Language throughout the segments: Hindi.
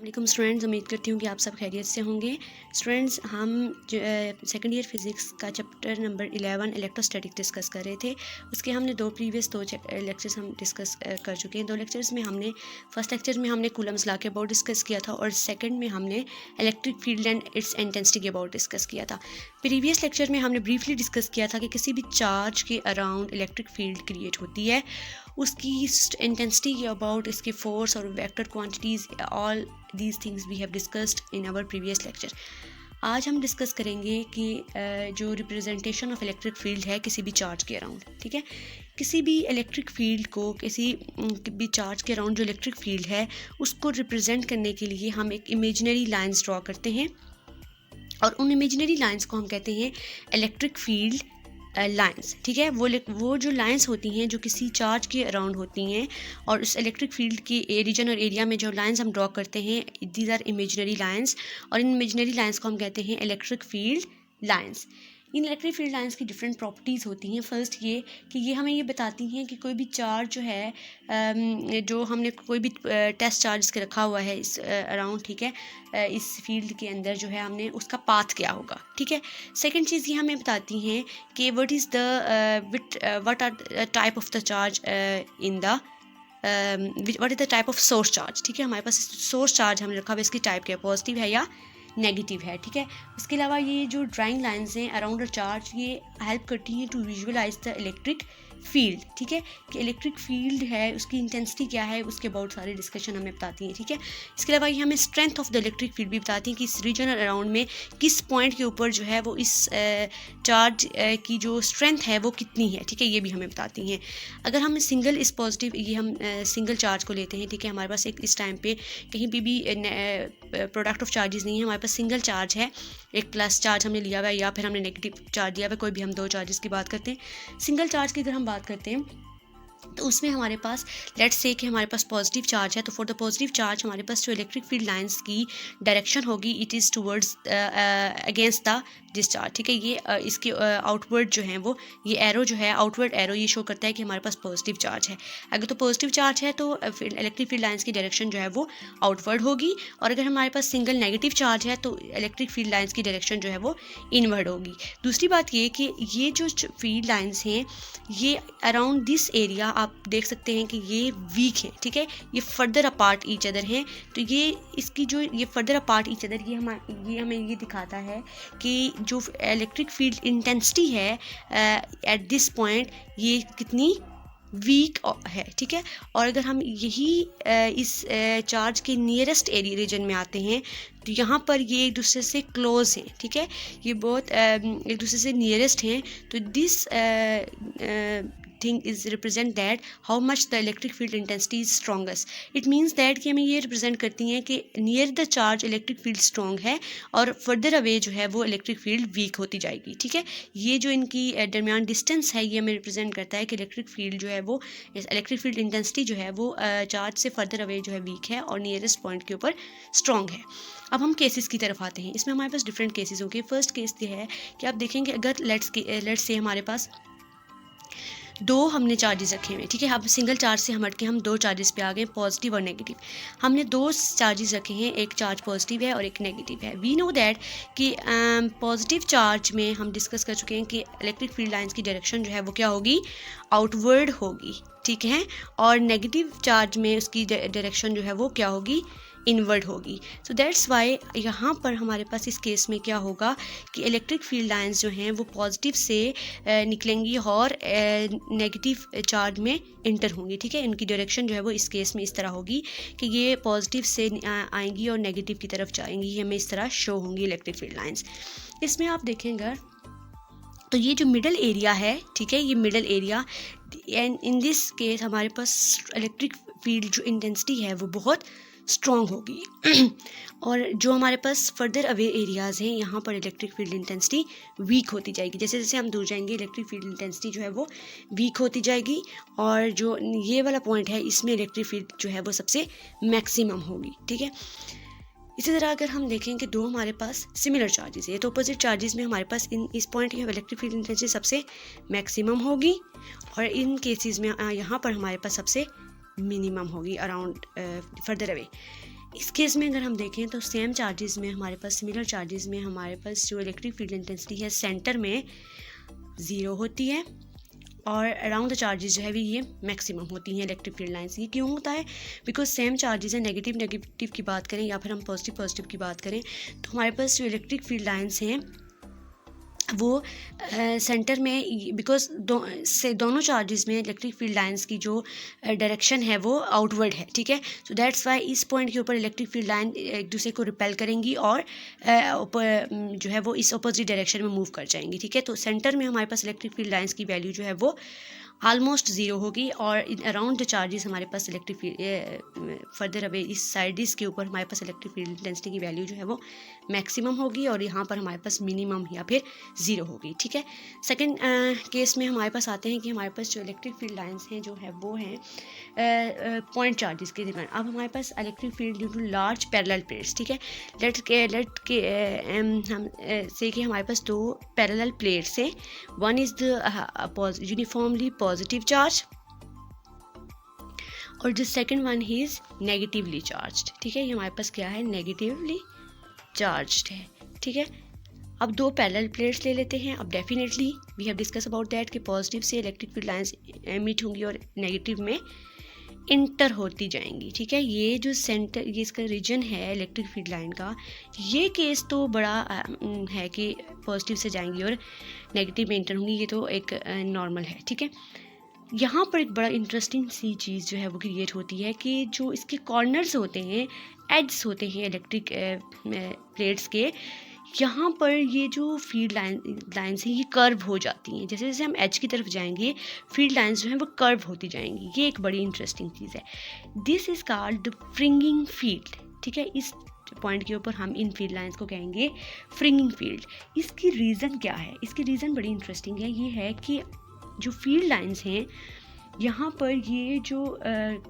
वालेकुम स्टूडेंट्स, उम्मीद करती हूँ कि आप सब खैरियत से होंगे। स्टूडेंट्स, हम सेकंड ईयर फिज़िक्स का चैप्टर नंबर 11 इलेक्ट्रोस्टैटिक डिस्कस कर रहे थे। उसके हमने दो लेक्चर्स हम डिस्कस कर चुके हैं। दो लेक्चर्स में हमने फर्स्ट लेक्चर में हमने कूलम्स लॉ के अबाउट डिस्कस किया था और सेकंड में हमने electric field and it's intensity के अबाउट डिस्कस किया था। प्रीवियस लेक्चर में हमने ब्रीफली डिस्कस किया था कि किसी भी चार्ज के अराउंड इलेक्ट्रिक फील्ड क्रिएट होती है, उसकी इंटेंसिटी के अबाउट, इसके फोर्स और vector quantities, all these things we have discussed in our previous lecture. आज हम डिस्कस करेंगे कि जो रिप्रेजेंटेशन ऑफ इलेक्ट्रिक फील्ड है किसी भी चार्ज के अराउंड, ठीक है। किसी भी इलेक्ट्रिक फील्ड को, किसी भी चार्ज के अराउंड जो इलेक्ट्रिक फील्ड है उसको रिप्रेजेंट करने के लिए हम एक इमेजिनरी लाइंस ड्रॉ करते हैं और उन इमेजिनरी लाइंस को हम कहते हैं इलेक्ट्रिक फील्ड लाइंस, ठीक है। वो जो लाइंस होती हैं जो किसी चार्ज के अराउंड होती हैं और उस इलेक्ट्रिक फील्ड की रीजन और एरिया में जो लाइंस हम ड्रॉ करते हैं, दीज आर इमेजिनरी लाइंस और इन इमेजिनरी लाइंस को हम कहते हैं इलेक्ट्रिक फील्ड लाइंस। इन इलेक्ट्रिक फील्ड लाइंस की डिफरेंट प्रॉपर्टीज़ होती हैं। फर्स्ट ये कि ये हमें ये बताती हैं कि कोई भी चार्ज जो है, जो हमने कोई भी टेस्ट चार्ज के रखा हुआ है इस अराउंड, ठीक है, इस फील्ड के अंदर जो है हमने उसका पाथ क्या होगा, ठीक है। सेकंड चीज़ ये हमें बताती हैं कि what are type of the charge in the what is the type of source charge, ठीक है। हमारे पास सोर्स चार्ज हमने रखा हुआ है, इसकी टाइप क्या, पॉजिटिव है या नेगेटिव है, ठीक है। इसके अलावा ये जो ड्राइंग लाइंस हैं अराउंड अ चार्ज, ये हेल्प करती हैं to visualise the electric field, ठीक है, कि इलेक्ट्रिक फील्ड है उसकी इंटेंसिटी क्या है, उसके अबाउट सारे डिस्कशन हमें बताती हैं, ठीक है। इसके अलावा ये हमें strength of the electric field भी बताती हैं कि इस रीजन अराउंड में किस पॉइंट के ऊपर जो है वो इस चार्ज की जो स्ट्रेंथ है वो कितनी है, ठीक है, ये भी हमें बताती हैं। अगर हम सिंगल इस पॉजिटिव, ये हम सिंगल चार्ज को लेते हैं, ठीक है, हमारे पास एक इस टाइम पे कहीं भी प्रोडक्ट ऑफ चार्जेस नहीं है, हमारे पास सिंगल चार्ज है, एक प्लस चार्ज हमने लिया हुआ है या फिर हमने नेगेटिव चार्ज दिया हुआ है, कोई भी हम दो चार्जेस की बात करते हैं। सिंगल चार्ज की अगर हम बात करते हैं तो उसमें हमारे पास लेट्स से कि हमारे पास पॉजिटिव चार्ज है, तो फॉर द पॉजिटिव चार्ज हमारे पास जो इलेक्ट्रिक फील्ड लाइंस की डायरेक्शन होगी, it is towards against the discharge, ठीक है। ये इसके आउटवर्ड जो है वो ये एरो जो है, आउटवर्ड एरो, ये शो करता है कि हमारे पास पॉजिटिव चार्ज है। अगर तो पॉजिटिव चार्ज है तो इलेक्ट्रिक फील्ड लाइंस की डायरेक्शन जो है वो आउटवर्ड होगी, और अगर हमारे पास सिंगल नेगेटिव चार्ज है तो इलेक्ट्रिक फील्ड लाइंस की डायरेक्शन जो है वो इनवर्ड होगी। दूसरी बात ये कि ये जो फील्ड लाइंस हैं ये अराउंड दिस एरिया आप देख सकते हैं कि ये वीक है, ठीक है, ये फर्दर अपार्ट ईच अदर हैं। तो ये इसकी जो ये फर्दर अपार्ट ईच अदर, ये हमें ये दिखाता है कि जो इलेक्ट्रिक फील्ड इंटेंसिटी है एट दिस पॉइंट ये कितनी वीक है, ठीक है। और अगर हम यही इस चार्ज के नियरेस्ट एरिया रीजन में आते हैं तो यहाँ पर ये एक दूसरे से क्लोज हैं, ठीक है, ये बहुत एक दूसरे से नियरेस्ट हैं। तो this thing is represent that how much the electric field intensity is strongest. It means that कि हमें ये represent करती हैं कि near the charge electric field strong है और further away जो है वो electric field weak होती जाएगी, ठीक है। ये जो इनकी दरमियान distance है ये हमें represent करता है कि electric field जो है वो, electric field intensity जो है वो charge से further away जो है weak है और nearest point के ऊपर strong है। अब हम केसेस की तरफ आते हैं। इसमें हमारे पास डिफरेंट केसेस होंगे। फर्स्ट केस ये है कि आप देखेंगे अगर लेट्स से हमारे पास दो हमने चार्जेस रखे हुए, ठीक है। अब सिंगल चार्ज से हम हट के हम दो चार्जेस पे आ गए, पॉजिटिव और नेगेटिव। हमने दो चार्जेस रखे हैं, एक चार्ज पॉजिटिव है और एक नेगेटिव है। वी नो दैट कि पॉजिटिव चार्ज में हम डिस्कस कर चुके हैं कि इलेक्ट्रिक फील्ड लाइंस की डायरेक्शन जो है वो क्या होगी, आउटवर्ड होगी, ठीक है, और नेगेटिव चार्ज में उसकी डायरेक्शन जो है वो क्या होगी, इनवर्ड होगी। सो दैट्स वाई यहाँ पर हमारे पास इस केस में क्या होगा कि इलेक्ट्रिक फील्ड लाइंस जो हैं वो पॉजिटिव से निकलेंगी और नेगेटिव चार्ज में इंटर होंगी, ठीक है। इनकी डायरेक्शन जो है वो इस केस में इस तरह होगी कि ये पॉजिटिव से आएंगी और नेगेटिव की तरफ जाएंगी, हमें इस तरह शो होंगी इलेक्ट्रिक फील्ड लाइंस। इसमें आप देखेंगे तो ये जो मिडल एरिया है, ठीक है, ये middle area, and in this case हमारे पास इलेक्ट्रिक फील्ड जो इंटेंसिटी है वो बहुत स्ट्रॉन्ग होगी और जो हमारे पास फर्दर अवे एरियाज़ हैं यहाँ पर इलेक्ट्रिक फील्ड इंटेंसिटी वीक होती जाएगी। जैसे जैसे हम दूर जाएंगे इलेक्ट्रिक फील्ड इंटेंसिटी जो है वो वीक होती जाएगी और जो ये वाला पॉइंट है इसमें इलेक्ट्रिक फील्ड जो है वो सबसे मैक्सिमम होगी, ठीक है। इसी तरह अगर हम देखें कि दो हमारे पास सिमिलर चार्जेस है तो अपोजिट चार्जेस में हमारे पास इस पॉइंट की इलेक्ट्रिक फील्ड इंटेंसिटी सबसे मैक्सिमम होगी और इन केसेस में यहाँ पर हमारे पास सबसे मिनिमम होगी अराउंड फर्दर अवे। इस केस में अगर हम देखें तो सेम चार्जेस में हमारे पास, सिमिलर चार्जेस में हमारे पास जो इलेक्ट्रिक फील्ड इंटेंसिटी है सेंटर में 0 होती है और अराउंड द चार्जेस जो है भी ये मैक्सिमम होती हैं इलेक्ट्रिक फील्ड लाइंस। ये क्यों होता है? बिकॉज सेम चार्जेस है, नेगेटिव की बात करें या फिर हम पॉजिटिव की बात करें तो हमारे पास जो इलेक्ट्रिक फील्ड लाइंस हैं वो सेंटर में, बिकॉज दोनों चार्जेस में इलेक्ट्रिक फील्ड लाइंस की जो डायरेक्शन है वो आउटवर्ड है, ठीक है। सो दैट्स वाई इस पॉइंट के ऊपर इलेक्ट्रिक फील्ड लाइन एक दूसरे को रिपेल करेंगी और जो है वो इस अपोजिट डायरेक्शन में मूव कर जाएंगी, ठीक है। तो सेंटर में हमारे पास इलेक्ट्रिक फील्ड लाइंस की वैल्यू जो है वो ऑलमोस्ट 0 होगी और अराउंड द चार्जेस हमारे पास इलेक्ट्रिक फील्ड फर्दर अवे इस साइड्स के ऊपर हमारे पास इलेक्ट्रिक फील्ड इंटेंसिटी की वैल्यू जो है वो मैक्सिमम होगी और यहाँ पर हमारे पास मिनिमम या फिर 0 होगी, ठीक है। सेकंड केस में हमारे पास आते हैं कि हमारे पास जो इलेक्ट्रिक फील्ड लाइंस हैं जो है वो हैं पॉइंट चार्जेस के दरमियान। अब हमारे पास electric field due to large parallel plates, ठीक है। हम से कि हमारे पास 2 पैरेलल प्लेट्स हैं। One is the uniformly positive charge और जो second one is negatively charged, ठीक है। ये हमारे पास क्या है? नेगेटिवली चार्ज्ड है, ठीक है। अब 2 पैरेलल प्लेट्स ले लेते हैं। अब definitely we have discuss about that कि पॉजिटिव से इलेक्ट्रिक फील्ड लाइंस एमिट होंगी और नेगेटिव में इंटर होती जाएंगी, ठीक है। ये जो सेंटर, ये इसका रीजन है इलेक्ट्रिक फील्ड लाइन का, ये केस तो बड़ा है कि पॉजिटिव से जाएंगी और नेगेटिव में इंटर होंगी, ये तो एक नॉर्मल है, ठीक है। यहाँ पर एक बड़ा इंटरेस्टिंग सी चीज़ जो है वो क्रिएट होती है कि जो इसके कॉर्नर्स होते हैं, एड्स होते हैं इलेक्ट्रिक प्लेट्स के, यहाँ पर ये जो फील्ड लाइन्स हैं ये कर्व हो जाती हैं। जैसे जैसे हम एज की तरफ जाएंगे फील्ड लाइन्स जो हैं वो कर्व होती जाएंगी। ये एक बड़ी इंटरेस्टिंग चीज़ है। This is called fringing field, ठीक है। इस पॉइंट के ऊपर हम इन फील्ड लाइंस को कहेंगे फ्रिंगिंग फील्ड। इसकी रीज़न क्या है? इसकी रीज़न बड़ी इंटरेस्टिंग है। ये है कि जो फील्ड लाइंस हैं यहाँ पर ये जो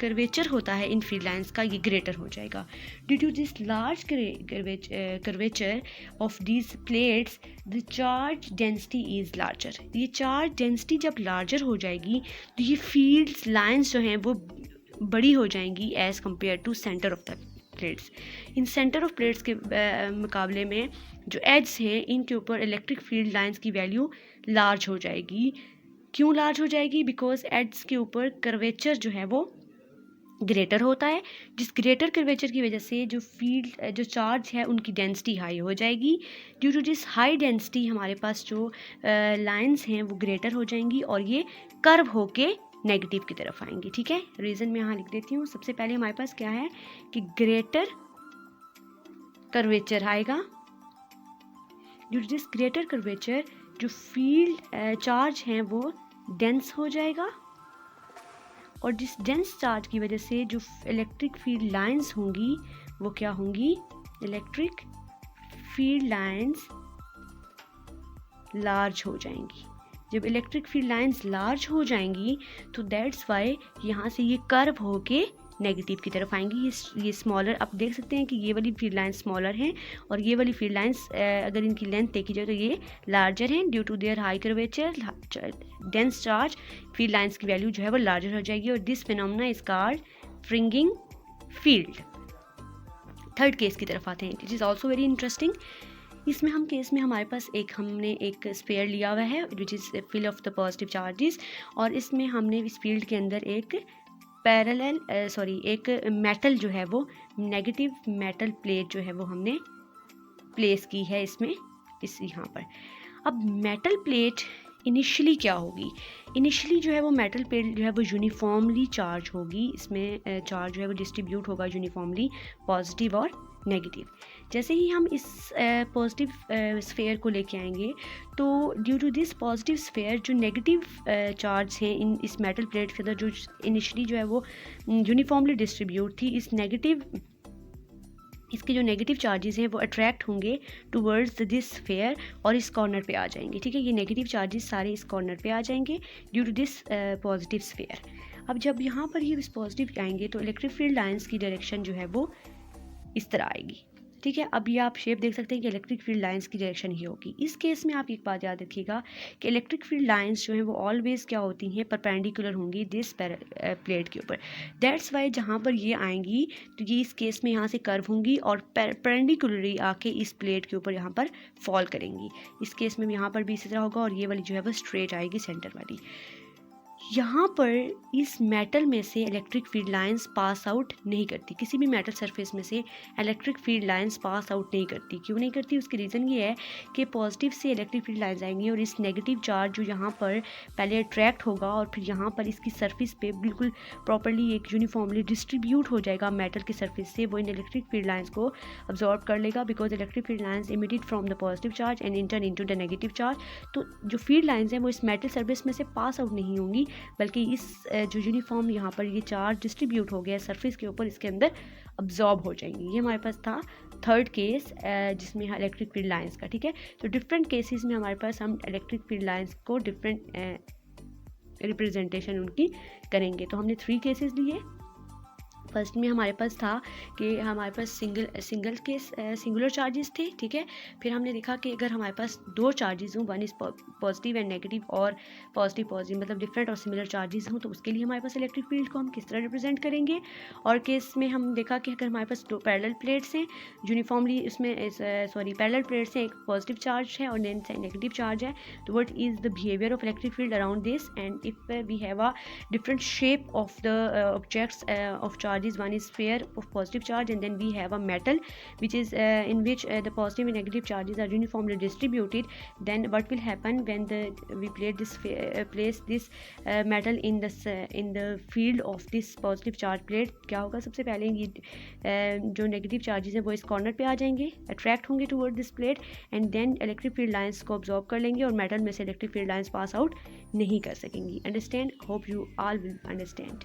कर्वेचर होता है इन फील्ड लाइंस का ये ग्रेटर हो जाएगा। Due to this large curvature of these plates the charge density is larger. ये चार्ज डेंसिटी जब लार्जर हो जाएगी तो ये फील्ड लाइंस जो हैं वो बड़ी हो जाएंगी as compare to centre of the plates. In centre of plates के मुकाबले में जो एड्स हैं इनके ऊपर इलेक्ट्रिक फील्ड लाइंस की वैल्यू लार्ज हो जाएगी। क्यों लार्ज हो जाएगी? बिकॉज एड्स के ऊपर कर्वेचर जो है वो ग्रेटर होता है। जिस ग्रेटर कर्वेचर की वजह से जो चार्ज है उनकी डेंसिटी हाई हो जाएगी। Due to this high density हमारे पास जो लाइंस हैं वो ग्रेटर हो जाएंगी और ये कर्व होके नेगेटिव की तरफ आएंगी, ठीक है। रीज़न मैं यहाँ लिख देती हूँ। सबसे पहले हमारे पास क्या है कि ग्रेटर कर्वेचर आएगा। Due to this greater curvature जो फील्ड चार्ज हैं वो डेंस हो जाएगा और जिस डेंस चार्ज की वजह से जो इलेक्ट्रिक फील्ड लाइंस होंगी वो क्या होंगी? इलेक्ट्रिक फील्ड लाइंस लार्ज हो जाएंगी। जब इलेक्ट्रिक फील्ड लाइंस लार्ज हो जाएंगी तो दैट्स वाई यहाँ से ये कर्व होके नेगेटिव की तरफ आएंगी। ये स्मॉलर, आप देख सकते हैं कि ये वाली फील्ड लाइंस स्मॉलर हैं और ये वाली फील्ड लाइंस अगर इनकी लेंथ देखी जाए तो ये लार्जर हैं। Due to their high curvature dense charge field lines की वैल्यू जो है वो लार्जर हो जाएगी और this phenomena is called fringing field. Third case की तरफ आते हैं, it is also very interesting. इसमें हम केस में हमारे पास हमने एक स्फीयर लिया हुआ है which is full of the positive charges और इसमें हमने इस फील्ड के अंदर एक एक मेटल जो है वो नेगेटिव मेटल प्लेट जो है वो हमने प्लेस की है इसमें यहाँ पर। अब मेटल प्लेट इनिशियली क्या होगी? इनिशियली जो है वो मेटल प्लेट जो है वो यूनिफॉर्मली चार्ज होगी। इसमें चार्ज जो है वो डिस्ट्रीब्यूट होगा यूनिफॉर्मली पॉजिटिव और नेगेटिव। जैसे ही हम इस पॉजिटिव स्फेयर को लेके आएंगे तो due to this positive sphere जो नेगेटिव चार्ज हैं इस मेटल प्लेट के अंदर जो इनिशियली जो है वो यूनिफॉर्मली डिस्ट्रीब्यूट थी, इसके जो नेगेटिव चार्जेस हैं वो अट्रैक्ट होंगे टूवर्ड्स दिस स्फेयर और इस कॉर्नर पे आ जाएंगे, ठीक है। ये नेगेटिव चार्जेस सारे इस कॉर्नर पे आ जाएंगे due to this positive sphere. अब जब यहाँ पर ये इस पॉजिटिव आएंगे तो इलेक्ट्रिक फील्ड लाइंस की डायरेक्शन जो है वो इस तरह आएगी, ठीक है। अब ये आप शेप देख सकते हैं कि इलेक्ट्रिक फील्ड लाइंस की डायरेक्शन ही होगी। इस केस में आप एक बात याद रखिएगा कि इलेक्ट्रिक फील्ड लाइंस जो हैं वो ऑलवेज क्या होती हैं, परपेंडिकुलर होंगी दिस प्लेट के ऊपर। दैट्स वाई जहाँ पर ये आएंगी तो ये इस केस में यहाँ से कर्व होंगी और परपेंडिकुलरली आके इस प्लेट के ऊपर यहाँ पर फॉल करेंगी। इस केस में यहाँ पर भी इसी तरह होगा और ये वाली जो है वो स्ट्रेट आएगी सेंटर वाली। यहाँ पर इस मेटल में से electric field lines pass out नहीं करती, किसी भी मेटल सरफेस में से electric field lines pass out नहीं करती। क्यों नहीं करती? उसकी रीज़न ये है कि पॉजिटिव से इलेक्ट्रिक फील्ड लाइंस आएंगी और इस नेगेटिव चार्ज जो यहाँ पर पहले अट्रैक्ट होगा और फिर यहाँ पर इसकी सरफेस पे बिल्कुल प्रॉपरली एक यूनिफॉर्मली डिस्ट्रीब्यूट हो जाएगा मेटल की सरफेस से, वो इन इलेक्ट्रिक फील्ड लाइंस को अब्जॉर्ब कर लेगा because electric field lines emitted from the positive charge and inter into the negative charge. तो जो फील्ड लाइंस हैं वो इस मेटल सरफेस में से पास आउट नहीं होंगी, बल्कि इस जो यूनिफॉर्म यहाँ पर ये चार्ज डिस्ट्रीब्यूट हो गया सरफेस के ऊपर, इसके अंदर अब्जॉर्ब हो जाएंगी। ये हमारे पास था थर्ड केस जिसमें इलेक्ट्रिक फील्ड लाइंस का, ठीक है। तो डिफरेंट केसेस में हमारे पास हम इलेक्ट्रिक फील्ड लाइंस को डिफरेंट रिप्रेजेंटेशन उनकी करेंगे। तो हमने 3 केसेस लिए। फर्स्ट में हमारे पास था कि हमारे पास सिंगुलर चार्जेस थे, ठीक है। फिर हमने देखा कि अगर हमारे पास 2 चार्जेस हों, one is positive and negative और पॉजिटिव मतलब डिफरेंट और सिमिलर चार्जेस हों, तो उसके लिए हमारे पास इलेक्ट्रिक फील्ड को हम किस तरह रिप्रेजेंट करेंगे। और केस में हम देखा कि अगर हमारे पास 2 पैरेलल प्लेट्स हैं यूनिफॉर्मली, उसमें पैरेलल प्लेट्स हैं, एक पॉजिटिव चार्ज है और नेगेटिव चार्ज है, तो what is the behaviour of electric field around this, and if we have a different shape of the objects of charge. One is sphere of positive charge and then we have a metal which is in which the positive and negative charges are uniformly distributed. Then what will happen when we place this metal in the field of this positive charge plate? क्या होगा? सबसे पहले ये जो नेगेटिव चार्जेस हैं वो इस कॉर्नर पे आ जाएंगे, अट्रैक्ट होंगे toward this plate and then electric field lines को ऑब्जॉर्व कर लेंगे और मेटल में से electric field lines pass out नहीं कर सकेंगी। Understand? Hope you all will understand.